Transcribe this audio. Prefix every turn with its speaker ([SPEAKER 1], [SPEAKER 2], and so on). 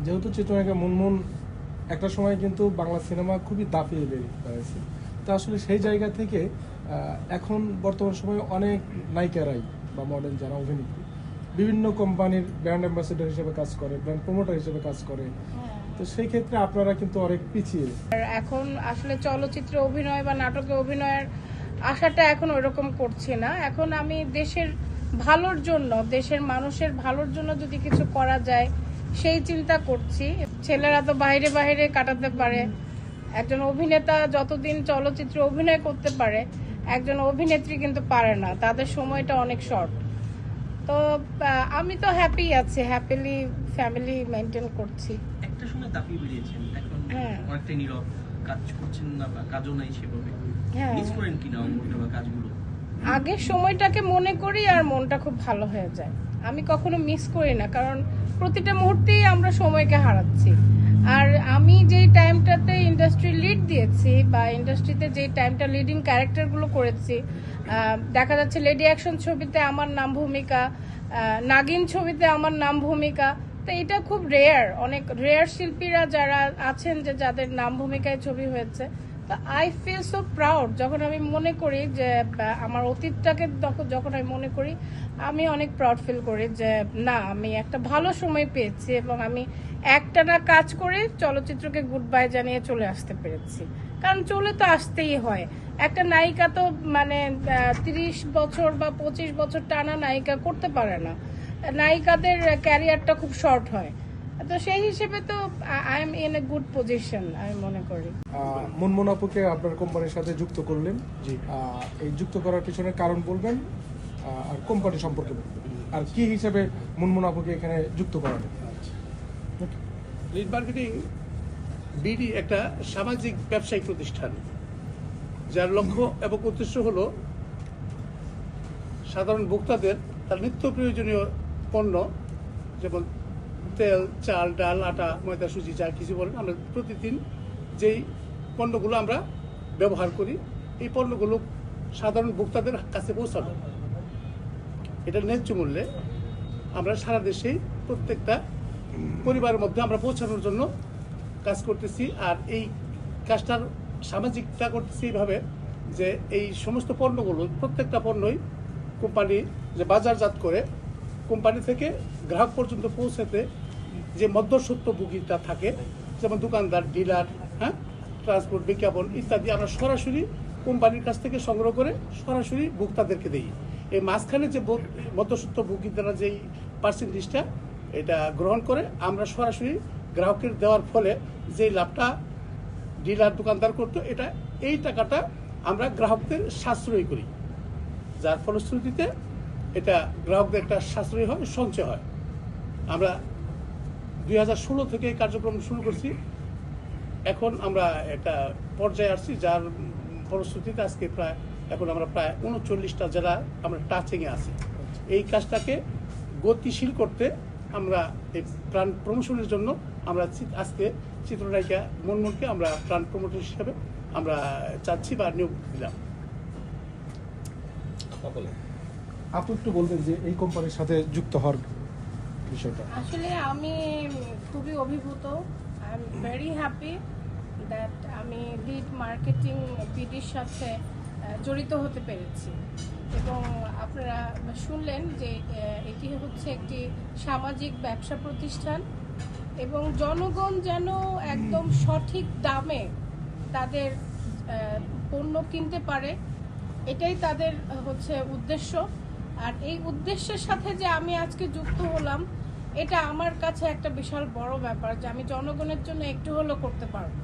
[SPEAKER 1] যেহেতু চিত্রনায়িকা মুনমুন একটা সময় কিন্তু বাংলা সিনেমা খুবই দাপিয়ে বেরিয়েছে, তো আসলে সেই জায়গা থেকে এখন বর্তমান সময়ে অনেক নায়িকারাই বা মডেল যারা অভিনেত্রী বিভিন্ন কোম্পানির ব্র্যান্ড অ্যাম্বাসেডর হিসেবে কাজ করে, ব্র্যান্ড প্রমোটার হিসেবে কাজ করে, তো সেই ক্ষেত্রে আপনারা কিন্তু অনেক পিছিয়ে।
[SPEAKER 2] এখন আসলে চলচ্চিত্রে অভিনয় বা নাটকে অভিনয়ের আশাটা এখন ওইরকম করছি না। এখন আমি দেশের ভালোর জন্য, দেশের মানুষের ভালোর জন্য যদি কিছু করা যায় সেই চিন্তা করছি। ছেলেরা তো বাইরে বাইরে কাটাতে পারে, একজন অভিনেতা যতদিন চলচ্চিত্রে অভিনয় করতে পারে একজন অভিনেত্রী কিন্তু পারে না, তাদের সময়টা অনেক শর্ট। তো আমি তো হ্যাপি আছি, হ্যাপিলি ফ্যামিলি মেনটেন করছি।
[SPEAKER 3] একটা সময় দাপিয়ে বেরিয়েছেন, এখন অনেকটা নীরব, কাজ করছেন না বা কাজও নাই সেভাবে, মিস করেন কিনা অঙ্গটা বা কাজগুলো?
[SPEAKER 2] আগের সময়টাকে মনে করি আর মনটা খুব ভালো হয়ে যায়। আমি কখনো মিস করি না, কারণ প্রতিটা মুহূর্তেই আমরা সময়কে হারাচ্ছি। আর আমি যেই টাইমটাতে ইন্ডাস্ট্রি লিড দিয়েছি বা ইন্ডাস্ট্রিতে যেই টাইমটা লিডিং ক্যারেক্টারগুলো করেছি, দেখা যাচ্ছে লেডি অ্যাকশন ছবিতে আমার নাম ভূমিকা, নাগিন ছবিতে আমার নাম ভূমিকা, তো এটা খুব রেয়ার। অনেক রেয়ার শিল্পীরা যারা আছেন যে যাদের নাম ভূমিকায় ছবি হয়েছে। তো আই ফিল সো প্রাউড যখন আমি মনে করি যে আমার অতীতটাকে যখন আমি মনে করি, আমি অনেক প্রাউড ফিল করি যে না, আমি একটা ভালো সময় পেয়েছি এবং আমি একটানা কাজ করে চলচ্চিত্রকে গুড বাই জানিয়ে চলে আসতে পেরেছি। কারণ চলে তো আসতেই হয়। একটা নায়িকা তো মানে 30 বছর বা 25 বছর টানা নায়িকা করতে পারে না, নায়িকাদের ক্যারিয়ারটা খুব শর্ট হয়। তো সেই হিসেবে তো I am in a good position আমি মনে করি।
[SPEAKER 1] মুনমুন আপুকে আপনার কোম্পানির সাথে যুক্ত করলেন, এই যুক্ত করার পিছনে কারণ বলবেন আর কোম্পানি সম্পর্কে বলবেন, আর কি হিসেবে মুনমুন আপুকে এখানে যুক্ত করালেন?
[SPEAKER 4] লিড মার্কেটিং বিডি একটা সামাজিক ব্যবসায়িক প্রতিষ্ঠান, যার লক্ষ্য এবং উদ্দেশ্য হলো সাধারণ ভোক্তাদের তার নিত্য প্রয়োজনীয় পণ্য, যেমন তেল, চাল, ডাল, আটা, ময়দা, সুজি, যা কিছু বলেন, আমরা প্রতিদিন যেই পণ্যগুলো আমরা ব্যবহার করি এই পণ্যগুলো সাধারণ ভোক্তাদের কাছে পৌঁছানো, এটা ন্যায্য মূল্যে আমরা সারা দেশেই প্রত্যেকটা পরিবারের মধ্যে আমরা পৌঁছানোর জন্য কাজ করতেছি। আর এই কাজটার সামাজিকতা করতেছি এইভাবে যে এই সমস্ত পণ্যগুলো, প্রত্যেকটা পণ্যই কোম্পানি যে বাজারজাত করে কোম্পানি থেকে গ্রাহক পর্যন্ত পৌঁছাতে যে মধ্যস্বত্বভোগীটা থাকে, যেমন দোকানদার, ডিলার, ট্রান্সপোর্ট, বিজ্ঞাপন ইত্যাদি, আমরা সরাসরি কোম্পানির কাছ থেকে সংগ্রহ করে সরাসরি ভোক্তাদেরকে দিই। এই মাঝখানে যে মধ্যস্বত্বভোগীরা যেই পার্সেন্টেজটা এটা গ্রহণ করে, আমরা সরাসরি গ্রাহকের দেওয়ার ফলে যে লাভটা ডিলার, দোকানদার করতো, এই টাকাটা আমরা গ্রাহকদের সাশ্রয়ী করি, যার ফলশ্রুতিতে এটা গ্রাহকদের একটা সাশ্রয়ী হয়, সঞ্চয় হয়। আমরা 2016 থেকে এই কার্যক্রম শুরু করছি, এখন আমরা একটা পর্যায়ে আসছি যার ফলশ্রুতিতে আজকে এখন আমরা প্রায় 39টা জেলা আমরা টাচিংয়ে আছি। এই কাজটাকে গতিশীল করতে আমরা এই প্রাণ প্রমোশনের জন্য আমরা আজকে চিত্রনায়িকা মুনমুনকে আমরা প্রাণ প্রমোটার হিসেবে আমরা চাচ্ছি বা নিয়োগ দিলাম।
[SPEAKER 1] আপনি একটু বলবেন যে এই কোম্পানির সাথে যুক্ত হওয়ার বিষয়টা?
[SPEAKER 2] আসলে আমি খুবই অভিভূত, I am very happy that আমি লিড মার্কেটিং বিডির সাথে জড়িত হতে পেরেছি। এবং আপনারা শুনলেন যে এটি হচ্ছে একটি সামাজিক ব্যবসা প্রতিষ্ঠান এবং জনগণ যেন একদম সঠিক দামে তাদের পণ্য কিনতে পারে, এটাই তাদের হচ্ছে উদ্দেশ্য। আর এই উদ্দেশ্যের সাথে যে আমি আজকে যুক্ত হলাম, এটা আমার কাছে একটা বিশাল বড় ব্যাপার যে আমি জনগণের জন্য একটু হলেও করতে পারবো।